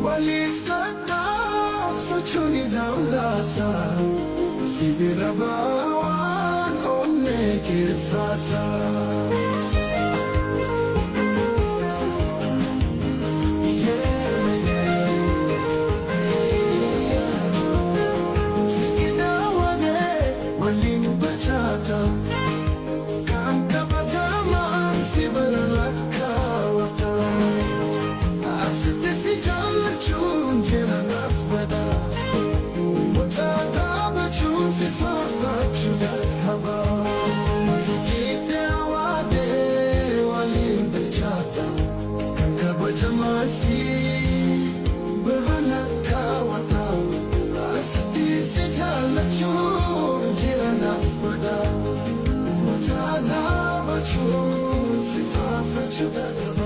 Walif kadaf chuni dawlasa Sidirabawan onne kirsasa Sikidawane waling bachata Kanta pajaman sibaralaka wata Asitisi jala chun jela nafbada Mutata bachun sifafa chudat haba Sikidawane waling bachata Kanta pajamasi baralaka wata Asitisi jala chun jela nafbada Mutata bachun sifafa chudat haba